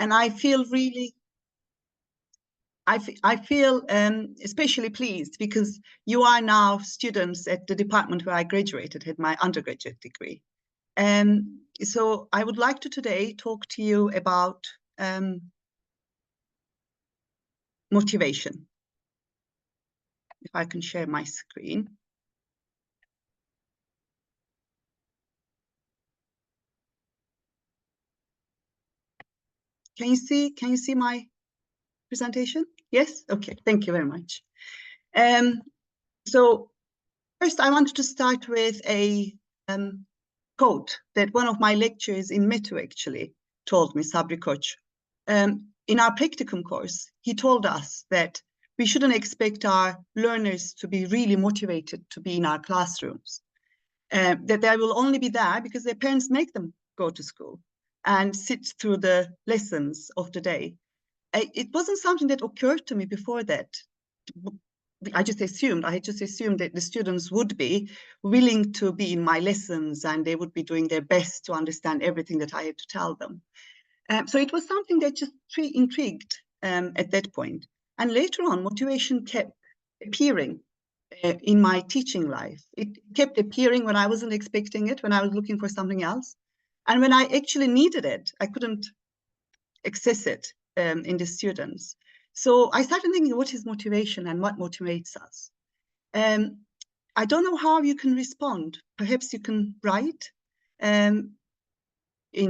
And I feel really, I feel especially pleased because you are now students at the department where I graduated, had my undergraduate degree. So I would like to today talk to you about motivation. If I can share my screen. Can you see my presentation? Yes? Okay, thank you very much. So first I wanted to start with a quote that one of my lecturers in METU actually told me, Sabri Koç. In our practicum course, he told us that we shouldn't expect our learners to be really motivated to be in our classrooms. That they will only be there because their parents make them go to school and sit through the lessons of the day. It wasn't something that occurred to me before that. I had just assumed that the students would be willing to be in my lessons and they would be doing their best to understand everything that I had to tell them. So it was something that just intrigued at that point. And later on, motivation kept appearing in my teaching life. It kept appearing when I wasn't expecting it, when I was looking for something else. And when I actually needed it, I couldn't access it in the students. So I started thinking, what is motivation and what motivates us? I don't know how you can respond. Perhaps you can write in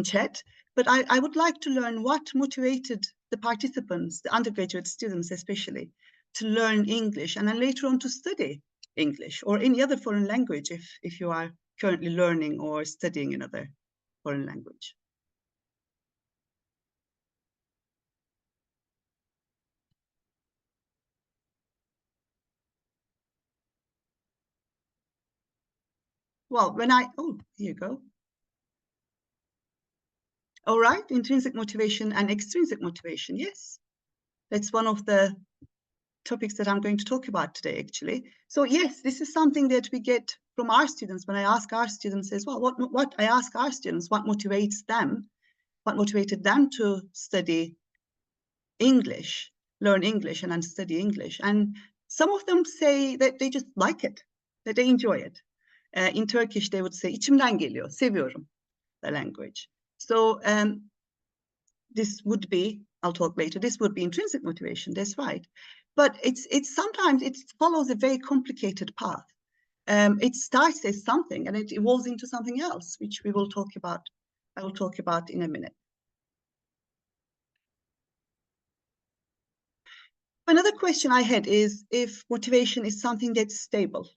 chat, but I would like to learn what motivated the participants, the undergraduate students especially, to learn English and then later on to study English or any other foreign language if you are currently learning or studying another foreign language. Well, oh, here you go. All right, intrinsic motivation and extrinsic motivation, yes. That's one of the topics that I'm going to talk about today, actually. So yes, this is something that we get from our students when I ask our students as well. What I ask our students, what motivates them, what motivated them to study English, learn English and then study English. And some of them say that they just like it, that they enjoy it. In Turkish, they would say, içimden geliyor, seviyorum the language. So this would be, I'll talk later, this would be intrinsic motivation, that's right. But it's sometimes it follows a very complicated path. It starts as something and it evolves into something else, which we will talk about, I will talk about in a minute. Another question I had is if motivation is something that's stable.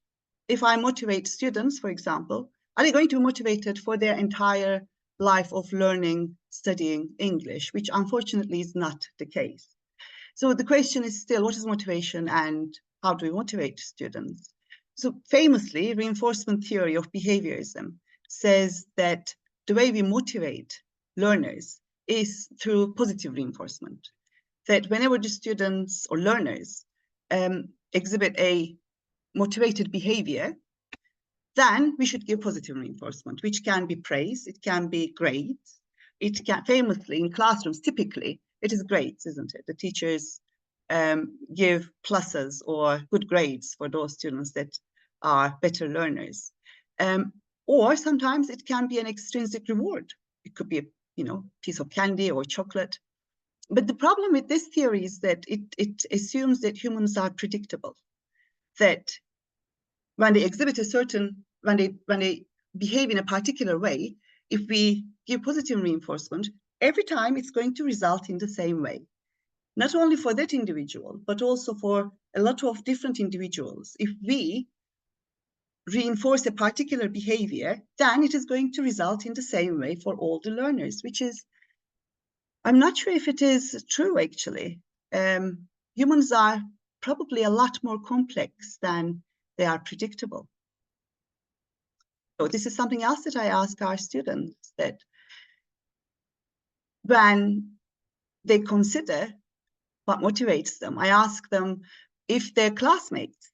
If I motivate students, for example, are they going to be motivated for their entire life of learning, studying English, which unfortunately is not the case. So the question is still, what is motivation and how do we motivate students? So famously, reinforcement theory of behaviorism says that the way we motivate learners is through positive reinforcement. That whenever the students or learners exhibit a motivated behavior, then we should give positive reinforcement, which can be praise, it can be grades, it can famously in classrooms, typically, it is grades, isn't it? The teachers give pluses or good grades for those students that are better learners. Or sometimes it can be an extrinsic reward. It could be a piece of candy or chocolate. But the problem with this theory is that it assumes that humans are predictable, that when they exhibit a certain, when they behave in a particular way, if we give positive reinforcement, every time it's going to result in the same way. Not only for that individual, but also for a lot of different individuals. If we reinforce a particular behavior, then it is going to result in the same way for all the learners, which is, I'm not sure if it is true, actually. Humans are probably a lot more complex than they are predictable. So this is something else that I ask our students, that when they consider what motivates them, I ask them if their classmates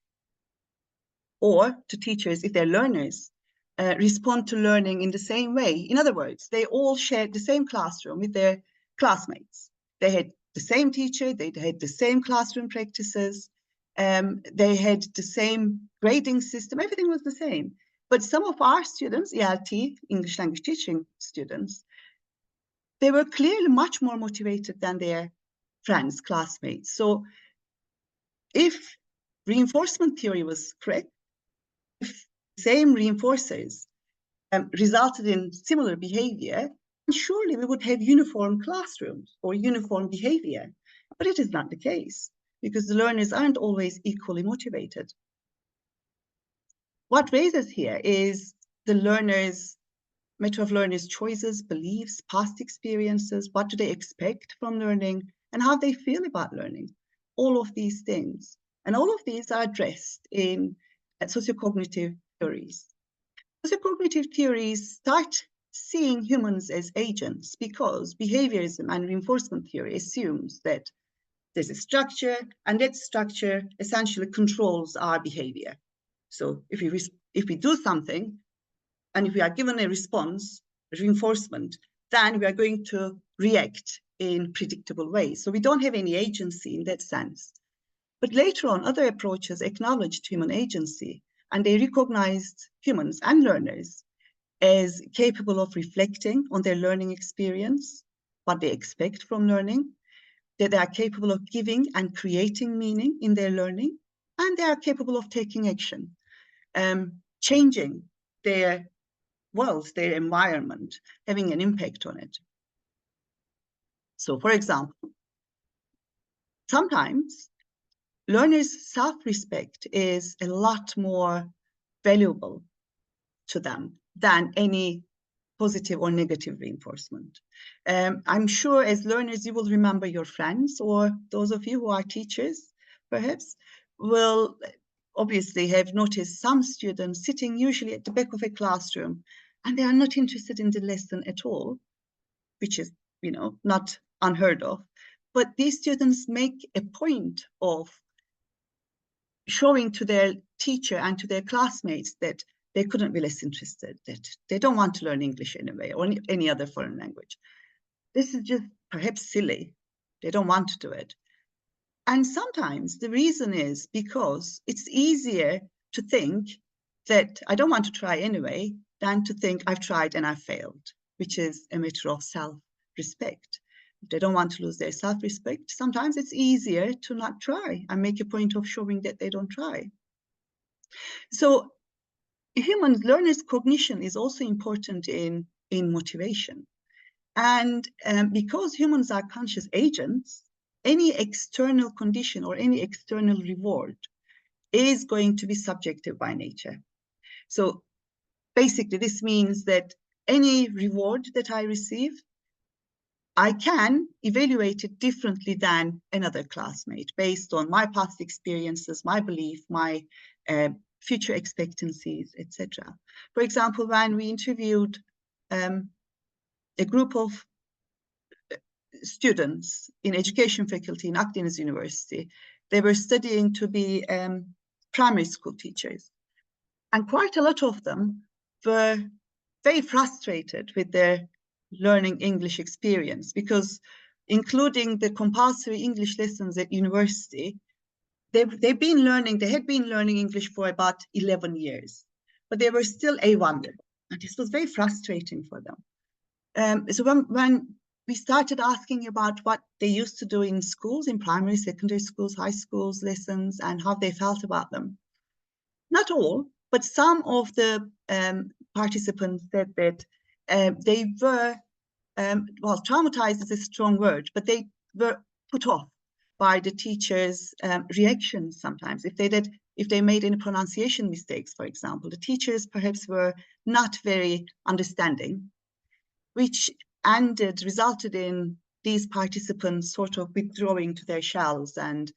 or to teachers, if their learners respond to learning in the same way. In other words, they all share the same classroom with their classmates. They had the same teacher, they had the same classroom practices, they had the same grading system, everything was the same. But some of our students, ELT, English language teaching students, they were clearly much more motivated than their friends, classmates. So if reinforcement theory was correct, if the same reinforcers resulted in similar behavior, surely we would have uniform classrooms or uniform behavior. But it is not the case, because the learners aren't always equally motivated. What raises here is the learners, METU of learners' choices, beliefs, past experiences, what do they expect from learning, and how they feel about learning. All of these things. And all of these are addressed in sociocognitive theories. Sociocognitive theories start seeing humans as agents because behaviorism and reinforcement theory assumes that there's a structure, and that structure essentially controls our behavior. So if we do something, and if we are given a response, reinforcement, then we are going to react in predictable ways. So we don't have any agency in that sense. But later on, other approaches acknowledged human agency, and they recognized humans and learners as capable of reflecting on their learning experience, what they expect from learning, that they are capable of giving and creating meaning in their learning, and they are capable of taking action, changing their world, their environment, having an impact on it. So, for example, sometimes learners' self-respect is a lot more valuable to them than any positive or negative reinforcement. I'm sure as learners, you will remember your friends, or those of you who are teachers, perhaps, will obviously have noticed some students sitting usually at the back of a classroom, and they are not interested in the lesson at all, which is, not unheard of. But these students make a point of showing to their teacher and to their classmates that they couldn't be less interested, that they don't want to learn English anyway, or any other foreign language. This is just perhaps silly. They don't want to do it. And sometimes the reason is because it's easier to think that I don't want to try anyway than to think I've tried and I've failed, which is a matter of self-respect. If they don't want to lose their self-respect, sometimes it's easier to not try and make a point of showing that they don't try. So human learners' cognition is also important in motivation. And because humans are conscious agents, any external condition or any external reward is going to be subjective by nature. So basically, this means that any reward that I receive, I can evaluate it differently than another classmate based on my past experiences, my belief, my future expectancies, etc. For example, when we interviewed a group of students in education faculty in Akdeniz University, they were studying to be primary school teachers. And quite a lot of them were very frustrated with their learning English experience, because including the compulsory English lessons at university, they had been learning English for about 11 years, but they were still A1. And this was very frustrating for them. So when we started asking about what they used to do in schools, in primary, secondary schools, high schools, lessons, and how they felt about them, not all, but some of the participants said that they were, well, traumatized is a strong word, but they were put off by the teachers' reactions sometimes. If they made any pronunciation mistakes, for example, the teachers perhaps were not very understanding, which resulted in these participants sort of withdrawing to their shells and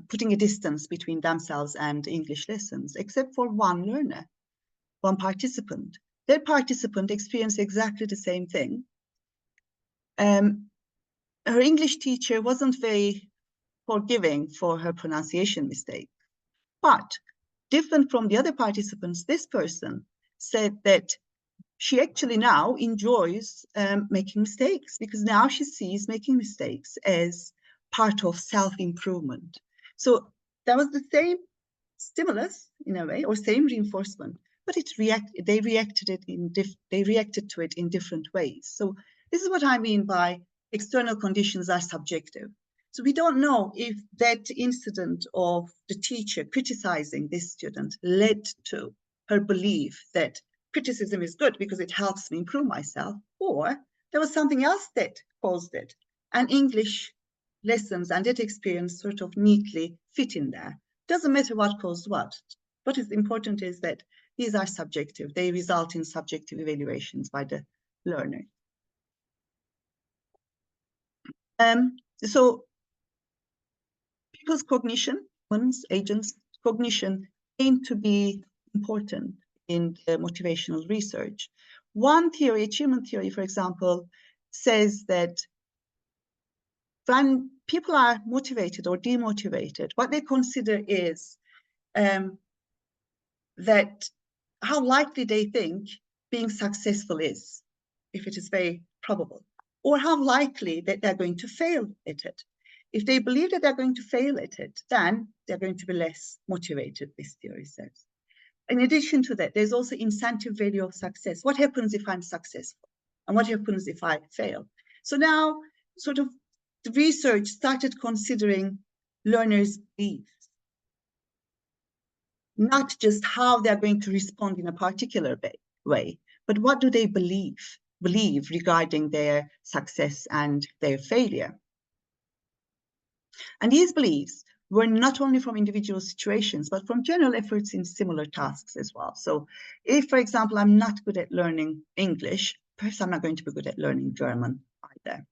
putting a distance between themselves and English lessons, except for one learner, one participant. That participant experienced exactly the same thing. Her English teacher wasn't very forgiving for her pronunciation mistake, but different from the other participants, this person said that she actually now enjoys making mistakes, because now she sees making mistakes as part of self-improvement. So that was the same stimulus in a way, or same reinforcement, but they reacted to it in different ways. So this is what I mean by external conditions are subjective. So we don't know if that incident of the teacher criticizing this student led to her belief that criticism is good because it helps me improve myself, or there was something else that caused it. And English lessons and that experience sort of neatly fit in there. Doesn't matter what caused what. What is important is that these are subjective. They result in subjective evaluations by the learner. So people's cognition, agents' cognition, aim to be important in the motivational research. One theory, achievement theory, for example, says that when people are motivated or demotivated, what they consider is that how likely they think being successful is, if it is very probable, or how likely that they're going to fail at it. If they believe that they're going to fail at it, then they're going to be less motivated, this theory says. In addition to that, there's also incentive value of success. What happens if I'm successful? And what happens if I fail? So now, sort of, the research started considering learners' beliefs, not just how they're going to respond in a particular way, but what do they believe regarding their success and their failure. And these beliefs were not only from individual situations, but from general efforts in similar tasks as well. So if, for example, I'm not good at learning English, perhaps I'm not going to be good at learning German either.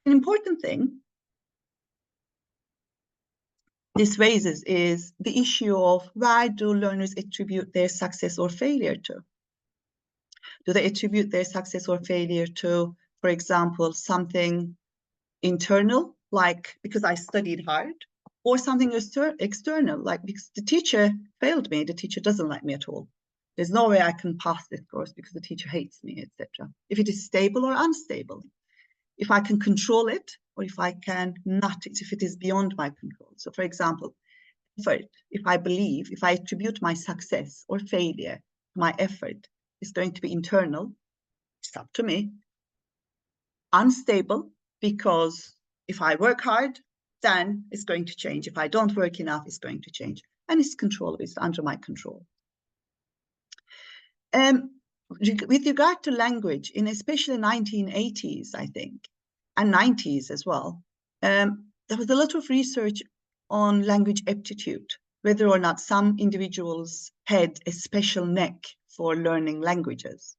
An important thing this raises is the issue of why do learners attribute their success or failure to? Do they attribute their success or failure to, for example, something internal, like because I studied hard, or something external, like because the teacher failed me, the teacher doesn't like me at all. There's no way I can pass this course because the teacher hates me, etc. If it is stable or unstable, if I can control it, or if I can not, if it is beyond my control. So for example, effort, if I attribute my success or failure, my effort is going to be internal, it's up to me. Unstable, because if I work hard, then it's going to change. If I don't work enough, it's going to change. And it's controllable, it's under my control. With regard to language, in especially 1980s, I think, and 90s as well, there was a lot of research on language aptitude, whether or not some individuals had a special knack for learning languages.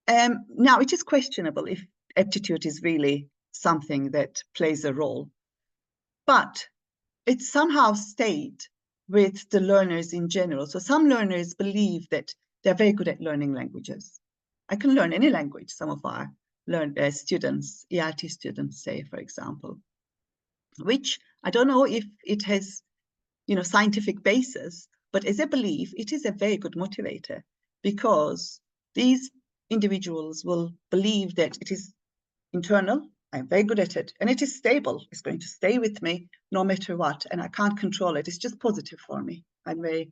Now, it is questionable if aptitude is really something that plays a role, but it somehow stayed with the learners in general. So some learners believe that they're very good at learning languages. I can learn any language, some of our students, ELT students say, for example, which I don't know if it has, scientific basis, but as a belief, it is a very good motivator, because these individuals will believe that it is internal, I'm very good at it, and it is stable, it's going to stay with me no matter what, and I can't control it, it's just positive for me. I'm very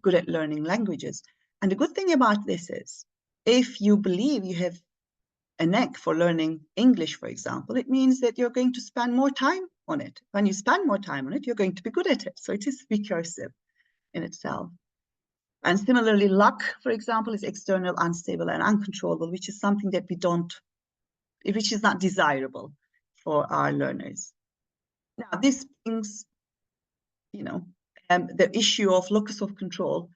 good at learning languages. And the good thing about this is, if you believe you have a knack for learning English, for example, it means that you're going to spend more time on it. When you spend more time on it, you're going to be good at it. So it is recursive in itself. And similarly, luck, for example, is external, unstable, and uncontrollable, which is something that which is not desirable for our learners. Now, this brings, the issue of locus of control,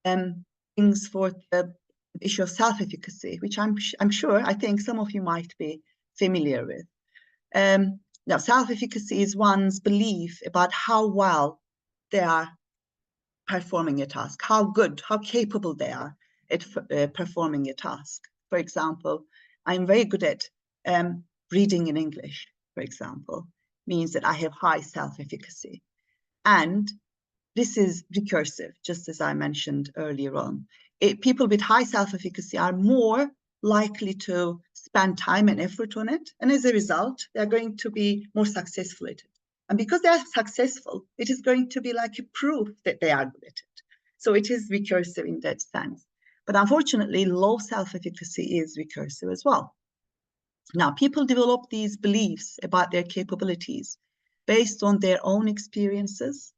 brings forth the issue of self-efficacy, which I think some of you might be familiar with. Now, self-efficacy is one's belief about how well they are performing a task, how good, how capable they are at performing a task. For example, I'm very good at reading in English, for example, means that I have high self-efficacy. And this is recursive, just as I mentioned earlier on. people with high self-efficacy are more likely to spend time and effort on it. And as a result, they're going to be more successful at it. And because they're successful, it is going to be like a proof that they are good at it. So it is recursive in that sense. But unfortunately, low self-efficacy is recursive as well. Now, people develop these beliefs about their capabilities based on their own experiences,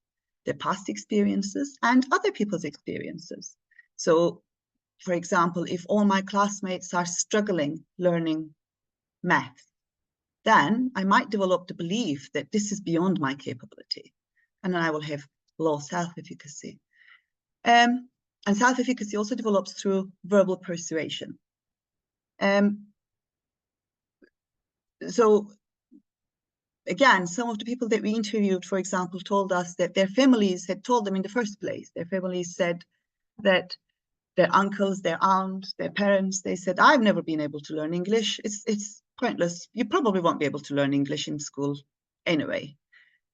their past experiences, and other people's experiences. So, for example, if all my classmates are struggling learning math, then I might develop the belief that this is beyond my capability, and then I will have low self-efficacy. And self-efficacy also develops through verbal persuasion. So again, some of the people that we interviewed, for example, told us that their families had told them in the first place. Their families said that their uncles, their aunts, their parents, they said, I've never been able to learn English. It's pointless. You probably won't be able to learn English in school anyway.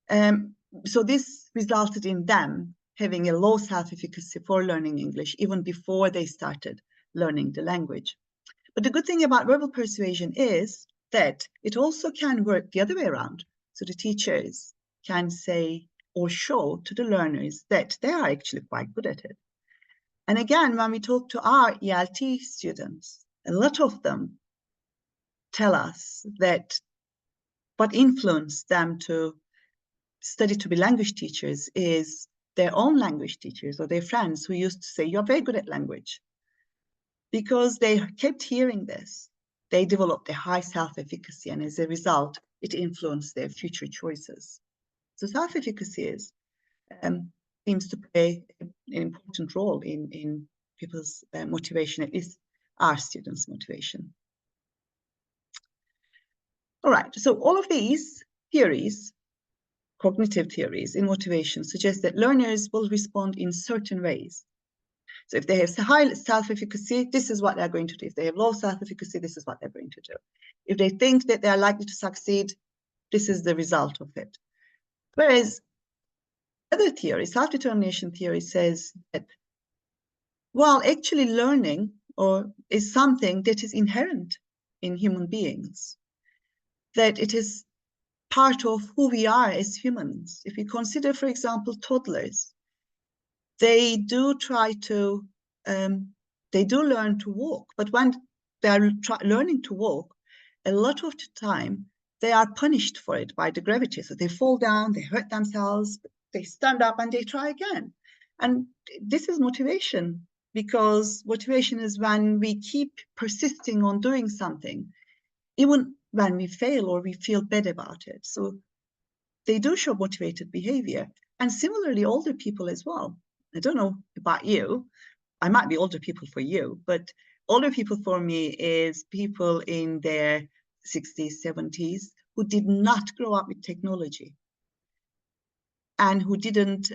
So this resulted in them having a low self-efficacy for learning English even before they started learning the language. But the good thing about verbal persuasion is that it also can work the other way around. So the teachers can say or show to the learners that they are actually quite good at it. And again, when we talk to our ELT students, a lot of them tell us that what influenced them to study to be language teachers is their own language teachers or their friends who used to say, you're very good at language. Because they kept hearing this, they developed a high self-efficacy, and as a result, it influenced their future choices. So self-efficacy seems to play an important role in people's motivation, at least our students' motivation. All right, so all of these theories, cognitive theories in motivation, suggest that learners will respond in certain ways. So if they have high self-efficacy, this is what they're going to do. If they have low self-efficacy, this is what they're going to do. If they think that they are likely to succeed, this is the result of it. Whereas other theory, self-determination theory, says that, well, actually learning is something that is inherent in human beings, that it is part of who we are as humans. If we consider, for example, toddlers, they do try to, they do learn to walk, but when they are learning to walk, a lot of the time they are punished for it by the gravity. So they fall down, they hurt themselves, they stand up and they try again. And this is motivation, because motivation is when we keep persisting on doing something, even when we fail or we feel bad about it. So they do show motivated behavior. And similarly, older people as well. I don't know about you. I might be older people for you, but older people for me is people in their 60s, 70s who did not grow up with technology and who didn't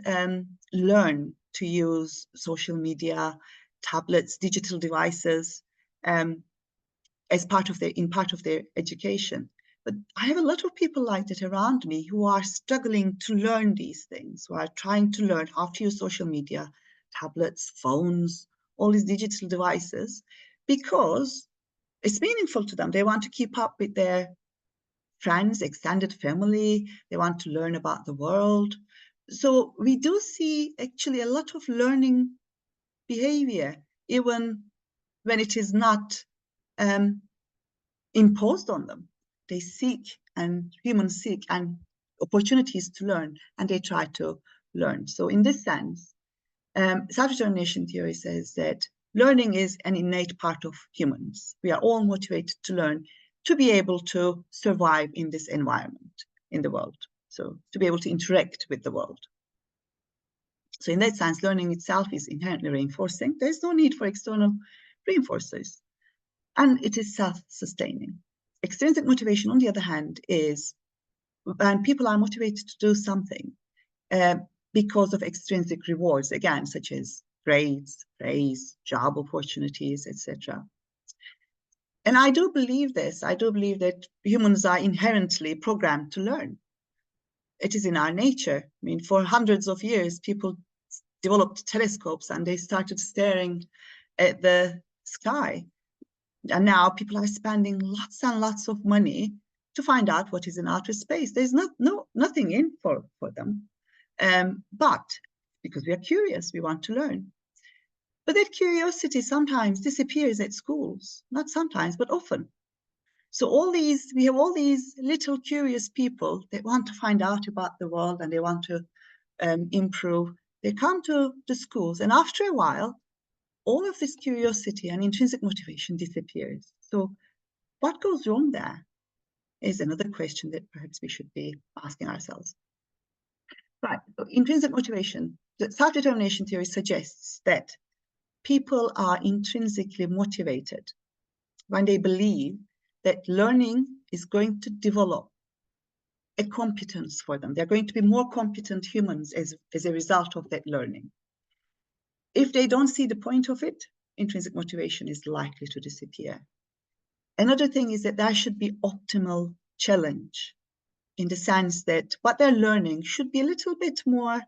learn to use social media, tablets, digital devices as part of their education. But I have a lot of people like that around me who are struggling to learn these things, who are trying to learn how to use social media, tablets, phones, all these digital devices, because it's meaningful to them. They want to keep up with their friends, extended family. They want to learn about the world. So we do see actually a lot of learning behavior, even when it is not imposed on them. They seek, and humans seek, and opportunities to learn, and they try to learn. So in this sense, self-determination theory says that learning is an innate part of humans. We are all motivated to learn to be able to survive in this environment, in the world. So to be able to interact with the world. So in that sense, learning itself is inherently reinforcing. There's no need for external reinforcers. And it is self-sustaining. Extrinsic motivation, on the other hand, is when people are motivated to do something because of extrinsic rewards, again, such as grades, praise, job opportunities, etc. And I do believe this. I do believe that humans are inherently programmed to learn. It is in our nature. I mean, for hundreds of years, people developed telescopes and they started staring at the sky. And now people are spending lots and lots of money to find out what is in outer space. There's nothing in for them. But because we are curious, we want to learn. But that curiosity sometimes disappears at schools, not sometimes, but often. So we have all these little curious people that want to find out about the world and they want to improve. They come to the schools, and after a while, all of this curiosity and intrinsic motivation disappears. So what goes wrong there is another question that perhaps we should be asking ourselves. Right, so intrinsic motivation. The self-determination theory suggests that people are intrinsically motivated when they believe that learning is going to develop a competence for them. They're going to be more competent humans as a result of that learning. If they don't see the point of it, intrinsic motivation is likely to disappear. Another thing is that there should be optimal challenge, in the sense that what they're learning should be a little bit more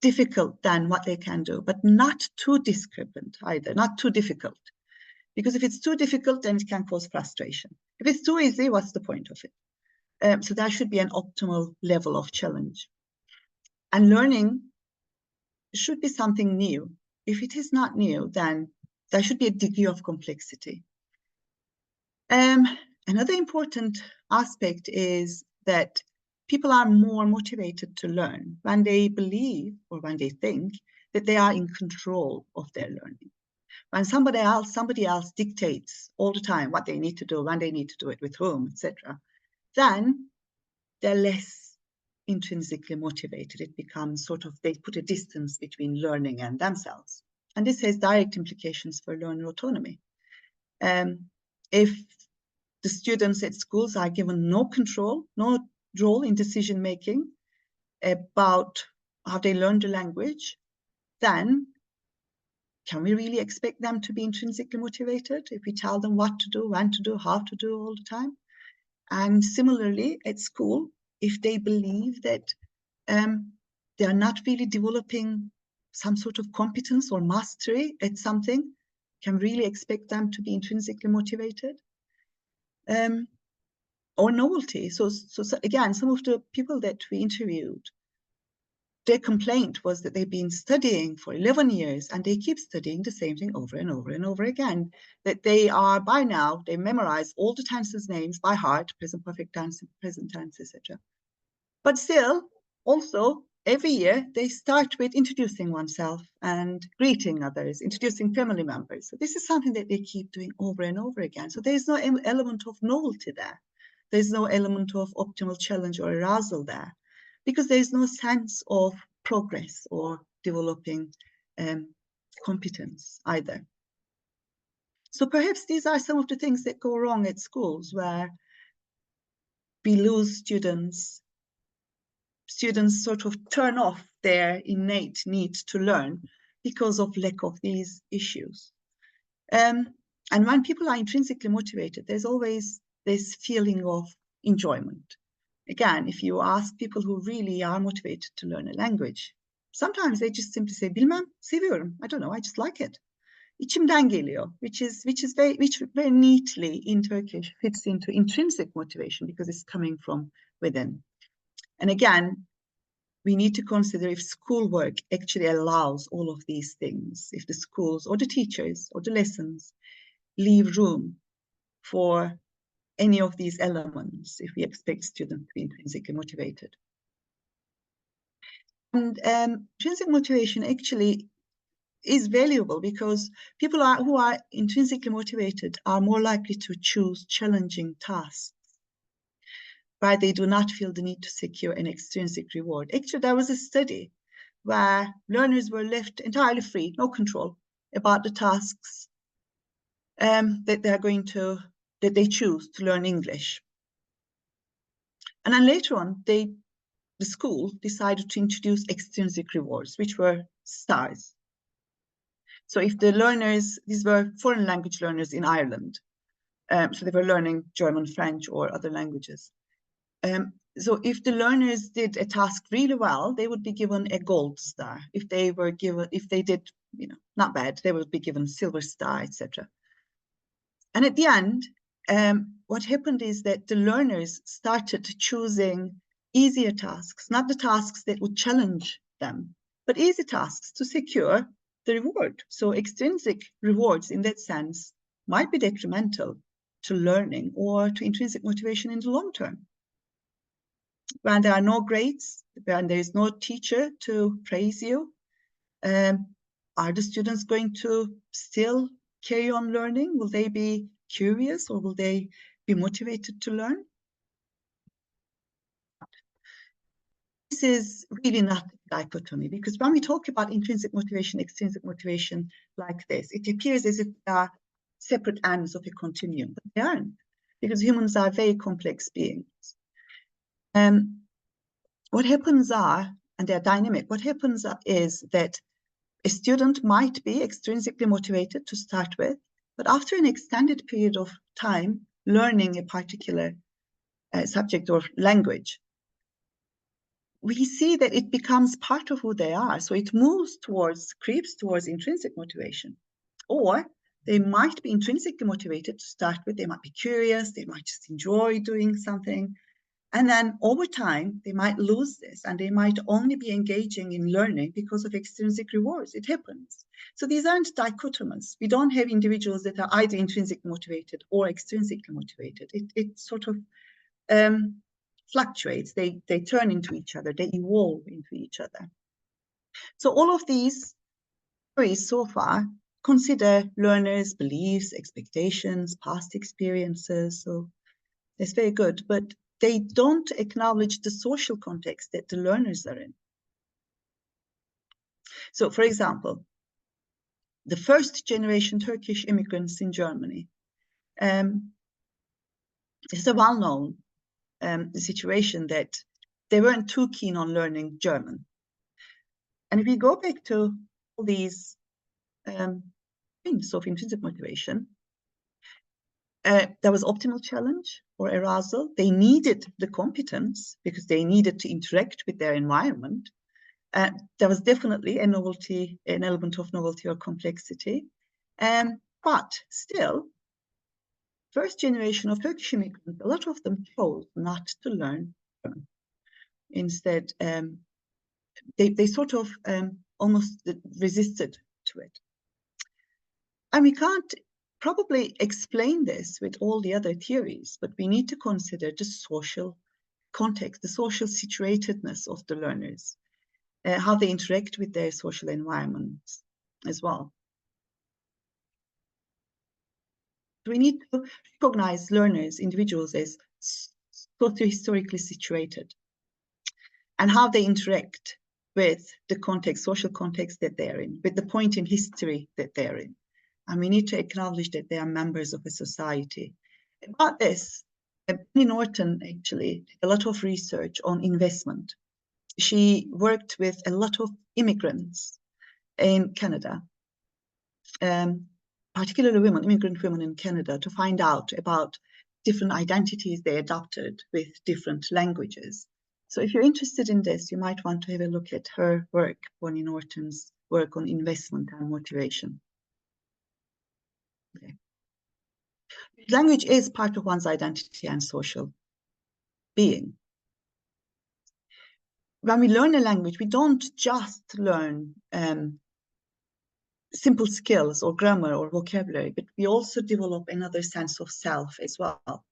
difficult than what they can do, but not too discrepant either, not too difficult. Because if it's too difficult, then it can cause frustration. If it's too easy, what's the point of it? So there should be an optimal level of challenge. And learning should be something new. If it is not new, then there should be a degree of complexity. Another important aspect is that people are more motivated to learn when they believe or when they think that they are in control of their learning. When somebody else dictates all the time what they need to do, when they need to do it, with whom, etc., then they're less intrinsically motivated. It becomes sort of, they put a distance between learning and themselves. And this has direct implications for learner autonomy. If the students at schools are given no control, no role in decision-making about how they learn the language, then can we really expect them to be intrinsically motivated if we tell them what to do, when to do, how to do all the time? And similarly, at school, if they believe that they are not really developing some sort of competence or mastery at something, can we really expect them to be intrinsically motivated? Or novelty. So again, some of the people that we interviewed, their complaint was that they've been studying for 11 years and they keep studying the same thing over and over and over again. That they are, by now, they memorize all the tenses names by heart, present perfect tense, present tense, etc. But still, also, every year, they start with introducing oneself and greeting others, introducing family members. So this is something that they keep doing over and over again. So there's no element of novelty there. There's no element of optimal challenge or arousal there, because there's no sense of progress or developing competence either. So perhaps these are some of the things that go wrong at schools, where we lose students. Students sort of turn off their innate need to learn because of lack of these issues. And when people are intrinsically motivated, there's always this feeling of enjoyment. Again, if you ask people who really are motivated to learn a language, sometimes they just simply say, bilmem, seviyorum. I don't know, I just like it. İçimden geliyor, which very neatly in Turkish fits into intrinsic motivation because it's coming from within. And again, we need to consider if schoolwork actually allows all of these things, if the schools or the teachers or the lessons leave room for any of these elements, if we expect students to be intrinsically motivated. And intrinsic motivation actually is valuable because people who are intrinsically motivated are more likely to choose challenging tasks, where they do not feel the need to secure an extrinsic reward. Actually, there was a study where learners were left entirely free, no control about the tasks that they choose to learn English. And then later on, the school decided to introduce extrinsic rewards, which were stars. So if the learners, these were foreign language learners in Ireland, so they were learning German, French, or other languages. So if the learners did a task really well, they would be given a gold star. If they did not bad. They will be given silver star, etc. And at the end, what happened is that the learners started choosing easier tasks, not the tasks that would challenge them, but easy tasks to secure the reward. So extrinsic rewards in that sense might be detrimental to learning or to intrinsic motivation in the long term. When there are no grades, when there is no teacher to praise you, are the students going to still carry on learning? Will they be curious or will they be motivated to learn? This is really not a dichotomy, because when we talk about intrinsic motivation, extrinsic motivation like this, it appears as if they are separate ends of a continuum, but they aren't, because humans are very complex beings. What happens are, and they're dynamic, what happens is that a student might be extrinsically motivated to start with, but after an extended period of time learning a particular subject or language, we see that it becomes part of who they are. So it creeps towards intrinsic motivation. Or they might be intrinsically motivated to start with. They might be curious. They might just enjoy doing something. And then over time, they might lose this and they might only be engaging in learning because of extrinsic rewards. It happens. So these aren't dichotomous. We don't have individuals that are either intrinsically motivated or extrinsically motivated. It sort of fluctuates. They turn into each other. They evolve into each other. So all of these theories so far consider learners' beliefs, expectations, past experiences. So that's very good. But they don't acknowledge the social context that the learners are in. So, for example, the first generation Turkish immigrants in Germany, it's a well-known situation that they weren't too keen on learning German. And if we go back to all these points of intrinsic motivation, there was optimal challenge or arousal. They needed the competence because they needed to interact with their environment. There was definitely a novelty, an element of novelty or complexity. But still, first generation of Turkish immigrants, a lot of them chose not to learn German. Instead, they sort of almost resisted to it. And we can't probably explain this with all the other theories, but we need to consider the social context, the social situatedness of the learners, how they interact with their social environments as well. We need to recognize learners, individuals, as socio-historically situated and how they interact with the context, social context that they're in, with the point in history that they're in. And we need to acknowledge that they are members of a society. About this, Penny Norton actually did a lot of research on investment. She worked with a lot of immigrants in Canada, particularly women, immigrant women in Canada, to find out about different identities they adopted with different languages. So if you're interested in this, you might want to have a look at her work, Penny Norton's work on investment and motivation. Okay. Language is part of one's identity and social being. When we learn a language, we don't just learn simple skills or grammar or vocabulary, but we also develop another sense of self as well.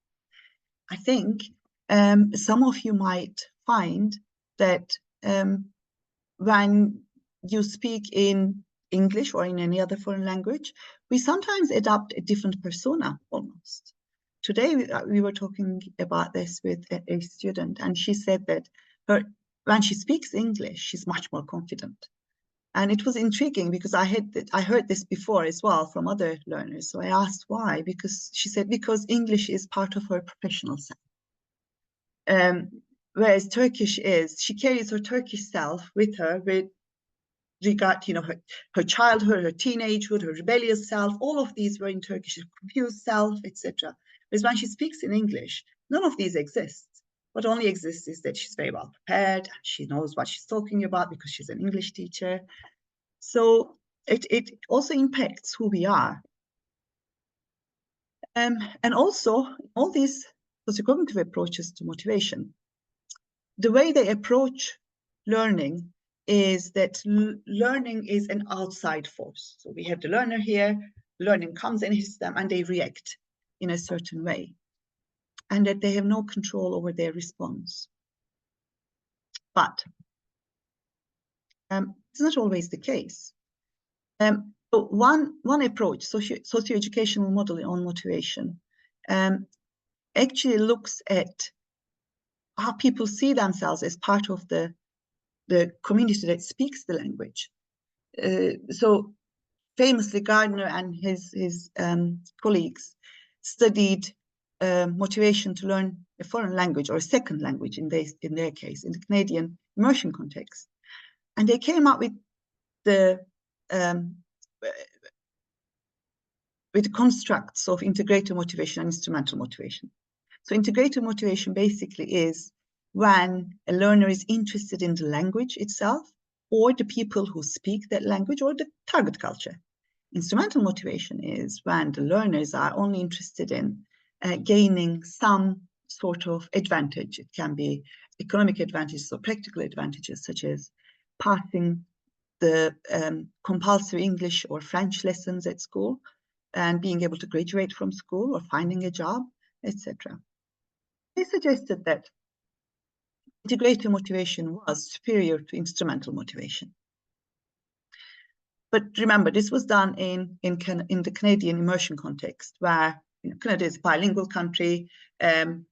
I think some of you might find that when you speak in English or in any other foreign language, we sometimes adopt a different persona almost. Today, we were talking about this with a student, and she said that when she speaks English, she's much more confident. And it was intriguing because I heard this before as well from other learners. So I asked why, because she said, because English is part of her professional self. Whereas Turkish is, she carries her Turkish self with her with regard, her childhood, her teenagehood, her rebellious self, all of these were in Turkish, her confused self, etc. Whereas when she speaks in English, none of these exist. What only exists is that she's very well prepared, she knows what she's talking about because she's an English teacher. So it also impacts who we are. And also, all these sociocognitive approaches to motivation, the way they approach learning is that learning is an outside force. So we have the learner here, learning comes and hits them, and they react in a certain way, and that they have no control over their response. But it's not always the case. So one approach, socio-educational model on motivation, actually looks at how people see themselves as part of the community that speaks the language. So famously, Gardner and his colleagues studied motivation to learn a foreign language or a second language in their case, in the Canadian immersion context. And they came up with the constructs of integrated motivation and instrumental motivation. So integrated motivation basically is when a learner is interested in the language itself, or the people who speak that language, or the target culture. Instrumental motivation is when the learners are only interested in gaining some sort of advantage. It can be economic advantages or practical advantages, such as passing the compulsory English or French lessons at school and being able to graduate from school or finding a job, etc. They suggested that integrated motivation was superior to instrumental motivation. But remember, this was done in the Canadian immersion context, where Canada is a bilingual country, and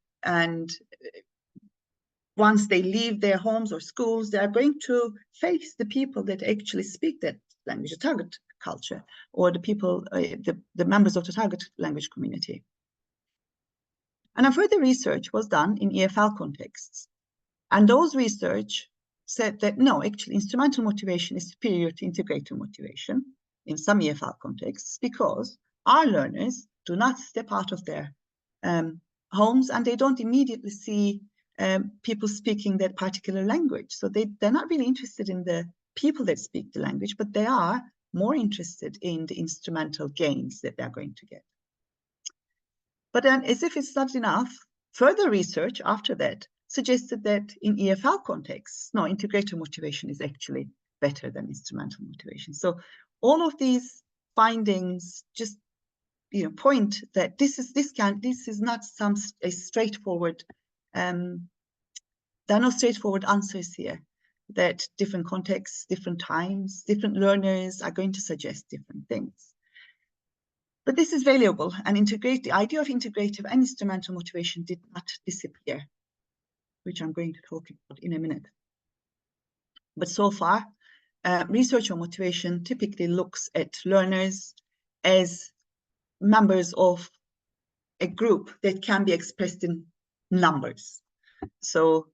once they leave their homes or schools, they are going to face the people that actually speak that language, the target culture, or the people, the members of the target language community. And a further research was done in EFL contexts. And those research said that no, actually instrumental motivation is superior to integrated motivation in some EFL contexts, because our learners do not step out of their homes and they don't immediately see people speaking that particular language. So they're not really interested in the people that speak the language, but they are more interested in the instrumental gains that they're going to get. But then, as if it's not enough, further research after that suggested that in EFL contexts, no, integrated motivation is actually better than instrumental motivation. So all of these findings just point that this is not a straightforward. There are no straightforward answers here. That different contexts, different times, different learners are going to suggest different things. But this is valuable, and the idea of integrative and instrumental motivation did not disappear, which I'm going to talk about in a minute. But so far, research on motivation typically looks at learners as members of a group that can be expressed in numbers. So,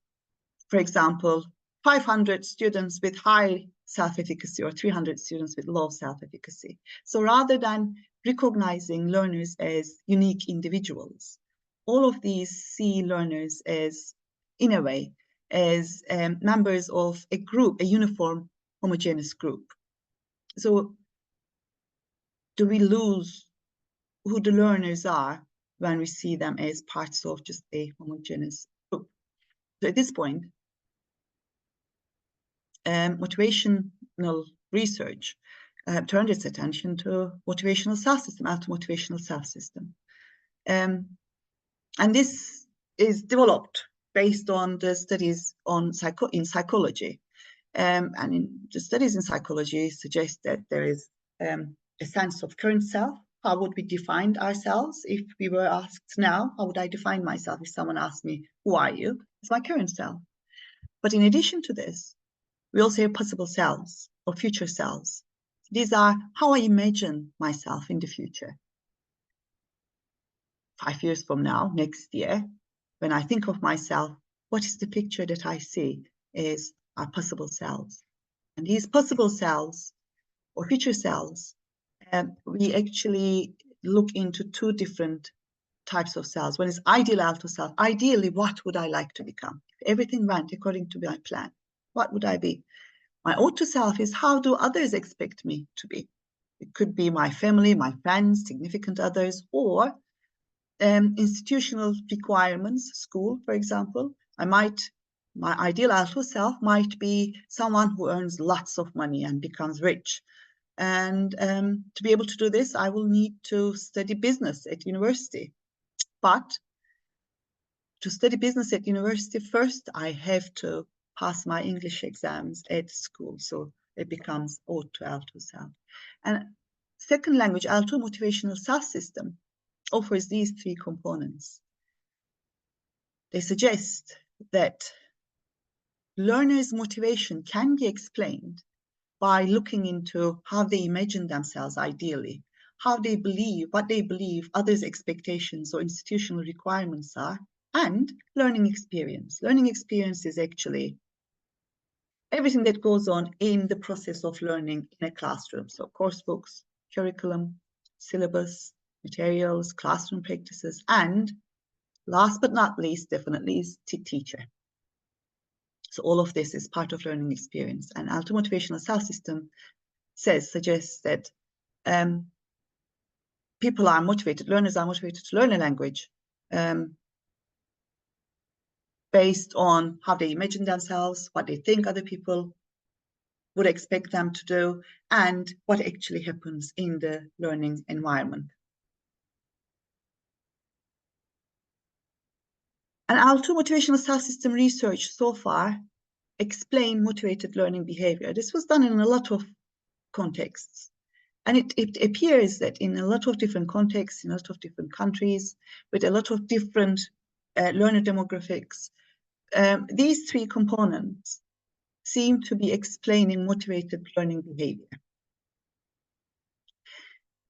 for example, 500 students with high self-efficacy or 300 students with low self-efficacy. So rather than recognizing learners as unique individuals, all of these see learners as, in a way, as members of a group, a uniform, homogeneous group. So do we lose who the learners are when we see them as parts of just a homogeneous group? So at this point, motivational research turned its attention to motivational self-system, auto-motivational self-system. And this is developed based on the studies in psychology. And in the studies in psychology suggest that there is a sense of current self. How would we define ourselves if we were asked now? How would I define myself if someone asked me, who are you? It's my current self. But in addition to this, we also have possible selves or future selves. These are how I imagine myself in the future. 5 years from now, next year, when I think of myself, what is the picture that I see is our possible selves. And these possible selves or future selves, we actually look into two different types of selves. One is ideal alto self. Ideally, what would I like to become? If everything went according to my plan, what would I be? My auto self is how do others expect me to be? It could be my family, my friends, significant others, or institutional requirements, school, for example. My ideal alto self might be someone who earns lots of money and becomes rich. And to be able to do this, I will need to study business at university. But to study business at university, first I have to pass my English exams at school. So it becomes Ode to Alto Self. And second language, Alto Motivational Self System, offers these three components. They suggest that learners' motivation can be explained by looking into how they imagine themselves ideally, how they believe, what they believe others' expectations or institutional requirements are, and learning experience. Learning experience is actually everything that goes on in the process of learning in a classroom. So course books, curriculum, syllabus, materials, classroom practices, and last but not least, definitely, is teacher. So all of this is part of learning experience. And Alto Motivational Self System suggests that people are motivated, learners are motivated to learn a language based on how they imagine themselves, what they think other people would expect them to do, and what actually happens in the learning environment. And Alto Motivational Self System research so far explain motivated learning behavior. This was done in a lot of contexts. And it appears that in a lot of different contexts, in a lot of different countries, with a lot of different learner demographics, these three components seem to be explaining motivated learning behavior.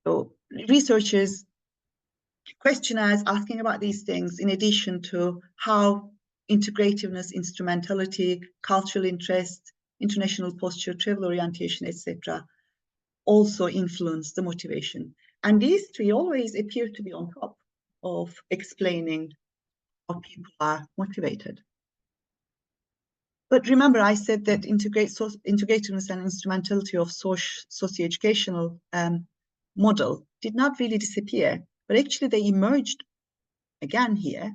So researchers, questionnaires asking about these things, in addition to how integrativeness, instrumentality, cultural interest, international posture, travel orientation, etc., also influence the motivation. And these three always appear to be on top of explaining how people are motivated. But remember, I said that integrativeness and instrumentality of socio-educational model did not really disappear, but actually they emerged again here.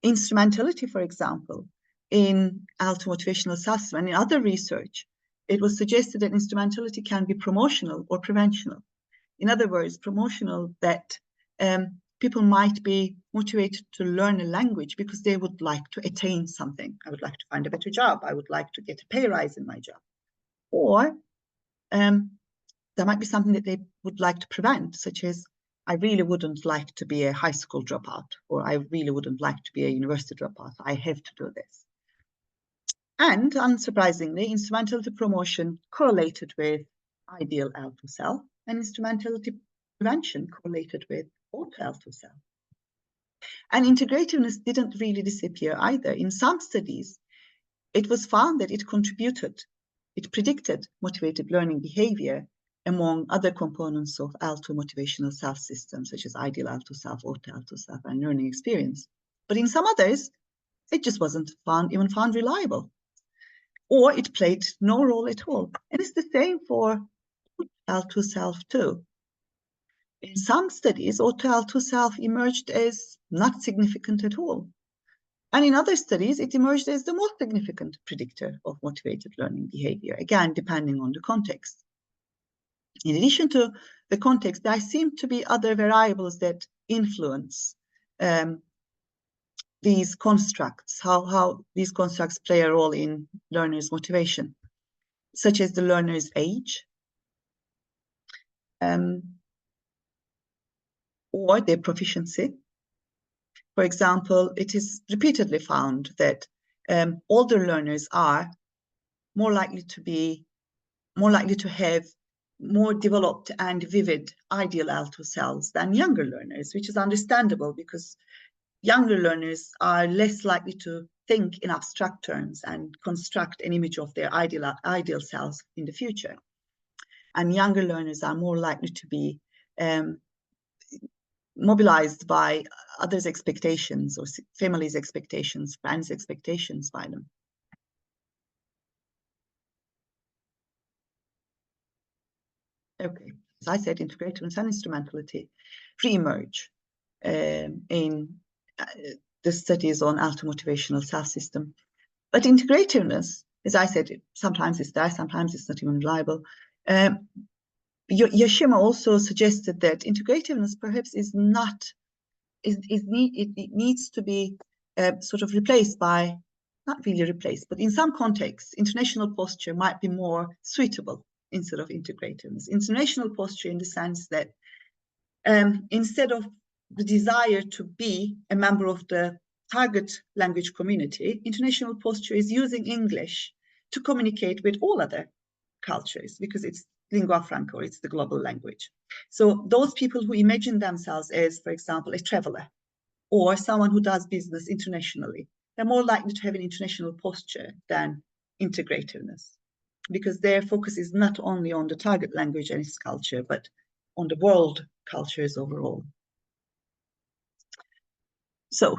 Instrumentality, for example, in Alto Motivational Self System and in other research, it was suggested that instrumentality can be promotional or preventional. In other words, promotional, that people might be motivated to learn a language because they would like to attain something. I would like to find a better job. I would like to get a pay rise in my job. Or there might be something that they would like to prevent, such as, I really wouldn't like to be a high school dropout, or I really wouldn't like to be a university dropout. I have to do this. And unsurprisingly, instrumentality promotion correlated with ideal alto self, and instrumentality prevention correlated with Ode to Alto Self. And integrativeness didn't really disappear either. In some studies, it was found that it contributed, it predicted motivated learning behavior among other components of Alto Motivational Self System, such as ideal Alto Self, Ode to Alto Self, and learning experience. But in some others, it just wasn't even found reliable, or it played no role at all. And it's the same for Alto Self too. In some studies, Ode to Alto Self emerged as not significant at all. And in other studies, it emerged as the most significant predictor of motivated learning behavior, again, depending on the context. In addition to the context, there seem to be other variables that influence these constructs, how these constructs play a role in learners' motivation, such as the learner's age, or their proficiency. For example, it is repeatedly found that older learners are more likely to have more developed and vivid ideal alto selves than younger learners, which is understandable because younger learners are less likely to think in abstract terms and construct an image of their ideal selves in the future. And younger learners are more likely to be mobilized by others' expectations, or families' expectations, friends' expectations by them. Okay, as I said, integrativeness and instrumentality re-emerge in the studies on auto-motivational self-system. But integrativeness, as I said, sometimes it's there, sometimes it's not even reliable. Yoshima also suggested that integrativeness perhaps is not, it needs to be sort of replaced by, not really replaced, but in some contexts, international posture might be more suitable instead of integrativeness. International posture in the sense that instead of the desire to be a member of the target language community, international posture is using English to communicate with all other cultures because it's lingua franca, or it's the global language. So those people who imagine themselves as, for example, a traveler or someone who does business internationally, they're more likely to have an international posture than integrativeness, because their focus is not only on the target language and its culture, but on the world cultures overall. So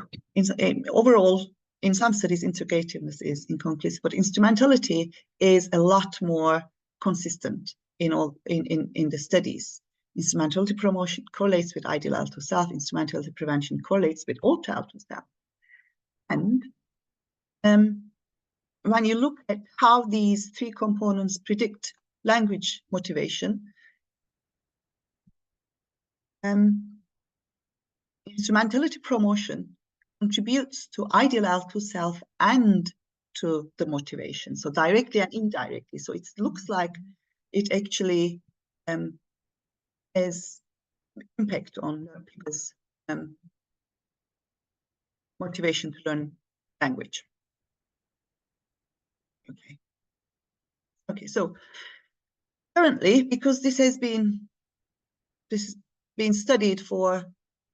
overall, in some studies, integrativeness is inconclusive, but instrumentality is a lot more consistent in the studies. Instrumentality promotion correlates with ideal alto self. Instrumentality prevention correlates with auto alto self. And when you look at how these three components predict language motivation, instrumentality promotion contributes to ideal alto self and to the motivation, so directly and indirectly. So it looks like it actually has impact on people's motivation to learn language. Okay, so currently, because this has been studied for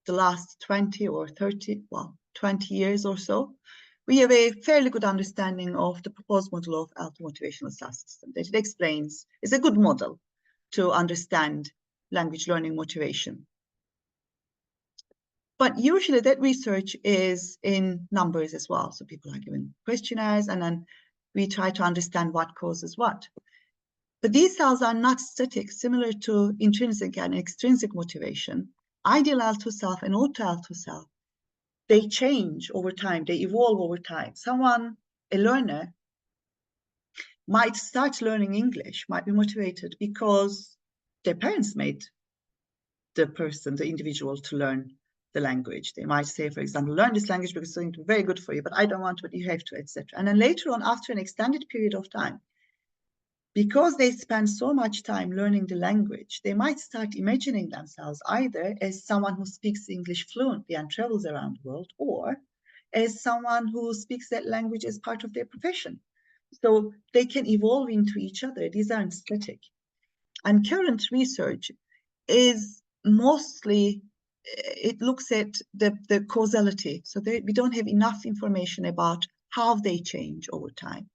the last 20 or 30, well, 20 years or so, we have a fairly good understanding of the proposed model of alto motivational self-system that it explains is a good model to understand language learning motivation. But usually that research is in numbers as well. So people are given questionnaires and then we try to understand what causes what. But these cells are not static, similar to intrinsic and extrinsic motivation. Ideal alto self and auto alto self, they change over time, they evolve over time. A learner, might start learning English, might be motivated because their parents made the individual to learn the language. They might say, for example, learn this language because it's going to be very good for you, but I don't want to, but you have to, etc. And then later on, after an extended period of time, because they spend so much time learning the language, they might start imagining themselves either as someone who speaks English fluently and travels around the world, or as someone who speaks that language as part of their profession. So they can evolve into each other. These aren't static. And current research is mostly, it looks at the causality. So we don't have enough information about how they change over time.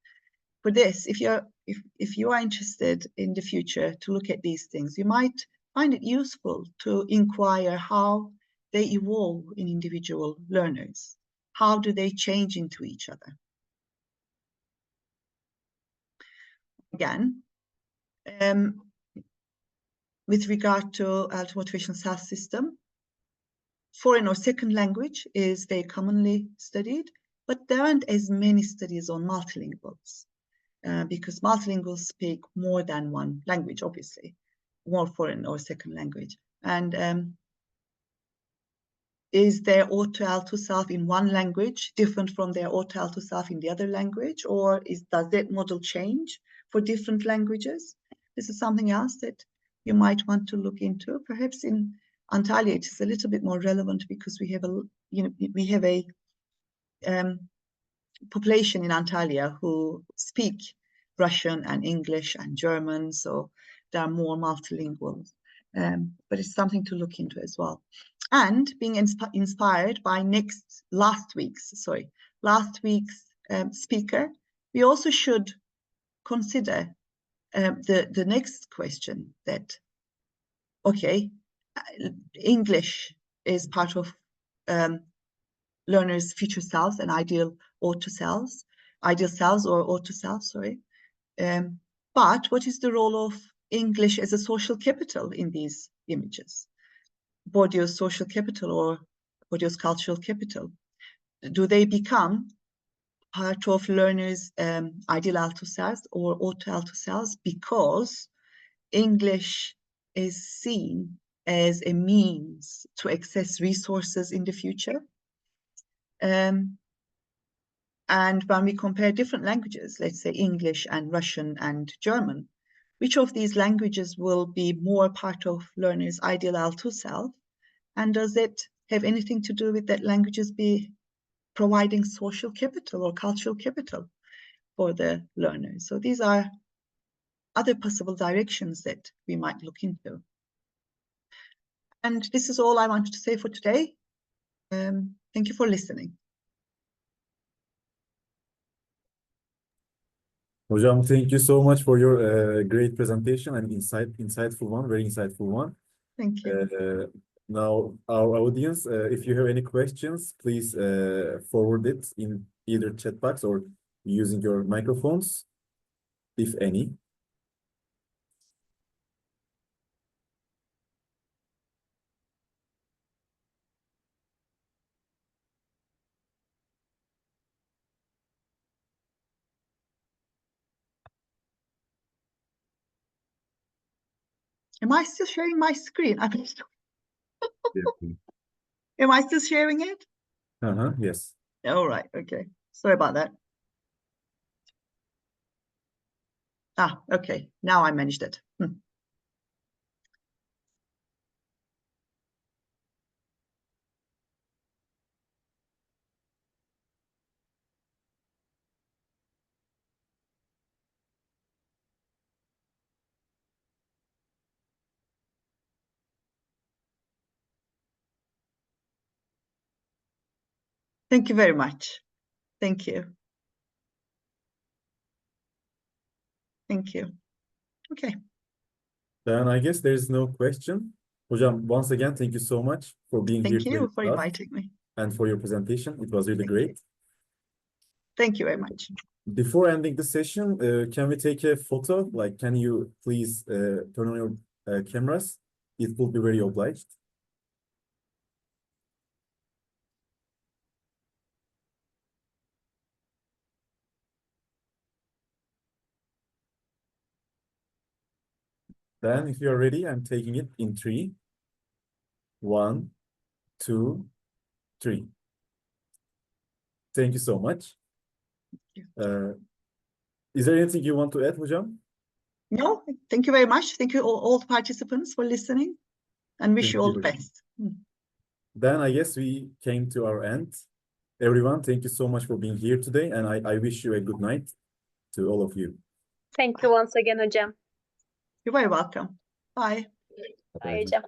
For this, if you are interested in the future to look at these things, you might find it useful to inquire how they evolve in individual learners. How do they change into each other? Again, with regard to alto motivational self-system, foreign or second language is very commonly studied, but there aren't as many studies on multilinguals. Because multilinguals speak more than one language, obviously, more foreign or second language. And is their auto alto self in one language different from their auto alto self in the other language, or does that model change for different languages? This is something else that you might want to look into. Perhaps in Antalya it is a little bit more relevant because we have a population in Antalya who speak Russian and English and German, so they are more multilingual. But it's something to look into as well. And being inspired by last week's speaker, we also should consider the next question that, okay, English is part of learners' future selves and ideal selves or auto selves, sorry. But what is the role of English as a social capital in these images? Bourdieu's social capital or Bourdieu's cultural capital? Do they become part of learners' ideal alto selves or auto alto selves because English is seen as a means to access resources in the future? And when we compare different languages, let's say English and Russian and German, which of these languages will be more part of learners' ideal alto self? And does it have anything to do with that languages be providing social capital or cultural capital for the learners? So these are other possible directions that we might look into. And this is all I wanted to say for today. Thank you for listening. Hocam, thank you so much for your great presentation and insightful one, very insightful one. Thank you. Now, our audience, if you have any questions, please forward it in either chat box or using your microphones, if any. Am I still sharing my screen? Yes. Am I still sharing it? Yes. All right, okay. Sorry about that. Ah, okay. Now I managed it. Thank you very much. Thank you. Thank you. Okay. Then I guess there's no question. Hocam, once again, thank you so much for being here Thank today you for with us inviting me. and for your presentation. It was really Thank great. you. Thank you very much. Before ending the session, can we take a photo? Like, can you please turn on your cameras? It will be very obliged. Then, if you are ready, I'm taking it in 3, 1, 2, 3. Thank you so much. Is there anything you want to add, Hocam? No, thank you very much. Thank you all the participants for listening and wish you all the best. Then I guess we came to our end. Everyone, thank you so much for being here today, and I wish you a good night to all of you. Thank you once again, hocam. You're very welcome. Bye. Bye hocam.